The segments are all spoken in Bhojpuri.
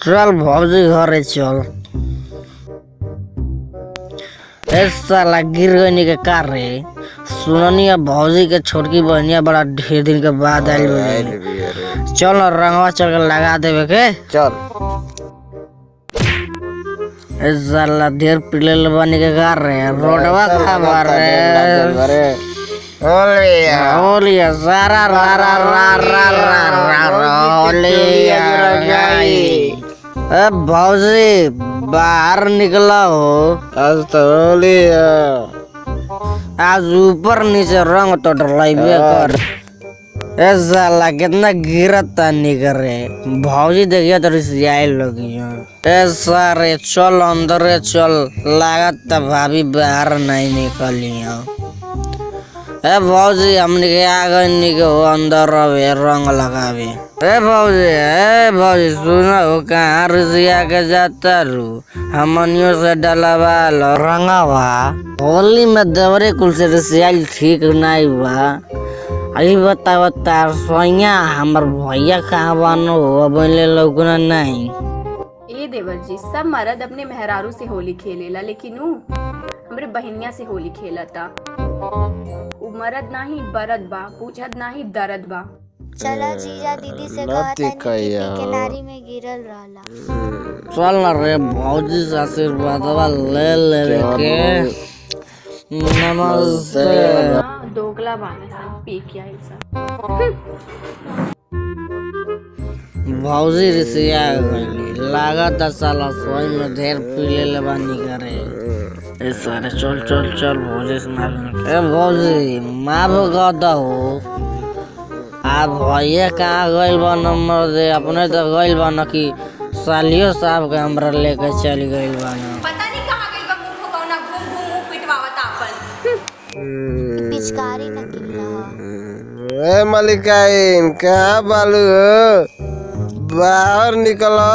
चल भौजी घरे चल। साला गिर गई के कार रे। सुननी भौजी के छोटकी बहनिया बड़ा ढेर दिन के बाद आयल। चल न रंगवा चल के लगा देवे के चल। साला ढेर पिले बनी के कार रे रोडवा खबर रे। होलिया सारा रा रा रा रा रा रा होलिया। अब भौजी बाहर निकला हो। आज तो होलिया। आज ऊपर नीचे रंग तो डलाइबे कर। साला कितना गिरता निकरे। भौजी देखिए तो रिसियाई लगी है। सारे चल अंदर चल लागत भाभी बाहर नहीं निकली। भौजी हमने के आ गई के हो अंदर रहे रंग लगावे। भौजी सुना हो कहाँ रिसिया के जाता रू हमनियों से डलवा लो रंगवा। होली में देवरे कुल से रिसियाल ठीक नहीं हुआ। अभी बता सोया हमर भैया कहाँ बानो बोले लोगना नहीं। ए देवर जी सब मर्द अपने मेहरारू से होली खेलेला लेकिन हमरे बहनिया से होली खेलता। मरद नाही बरद बा पूछत नाही दर्द बा। चला जीजा दीदी से कहता किनारी में गिरल रहला। चल न रे भौजी से आशीर्वाद ले ले के। नमस्ते। दोगला बाने सब पी के आई सब। भौजी रिसिया गई लागत साला सोई में ढेर पीले ले बानी करे। सारे चल चल चल भौजी से भौजी माँ भगदा हो। आ भैया कहाँ गइल बा नंबर दे अपने तो गइल बा न कि सालियो साहब के हमरा लेके चल गइल बा न। पता नहीं कहाँ गइल बा मुंह फकाउना घूम घूम मुंह पिटवावत आपन। पिचकारी न किल रहा। ए मलिकाइन कहाँ बालू बाहर निकलो।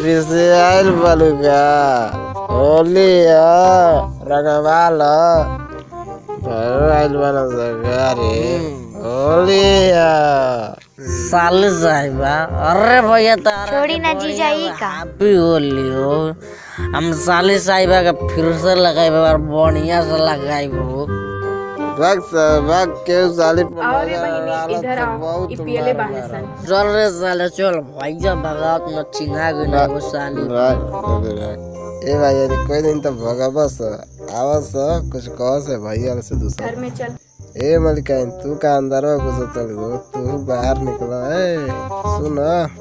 रिसियाल बालू का होलिया रंगवाला होलिया। साले साहिबा अरे भैया तारा छोड़ी ना जीजा ई का हैप्पी होली हो। हम साले साहिबा का फिर से लगाइबे और बढ़िया से लगाइबो। भाग के साली अरे बहिनी इधर आओ ई पियले बाने सन। चल रे साले चल भैया भगात न चिन्हा गई वो साली। ए भैया कोई दिन तो भगा बस आवाज कुछ कहो से भैया से दूसरा घर में चल। ए मलिकाइन तू का अंदर हो कुछ चल गो तू बाहर निकला। ए सुन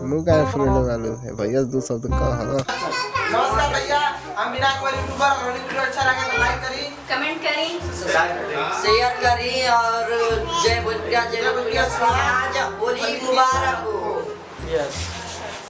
मुंह का फुलने वाले भैया दो शब्द कह। नमस्कार भैया हम बिना कोई यूट्यूबर होली वीडियो अच्छा लगे तो लाइक करी कमेंट करी शेयर करी और जय भोजपुरिया समाज होली मुबारक हो।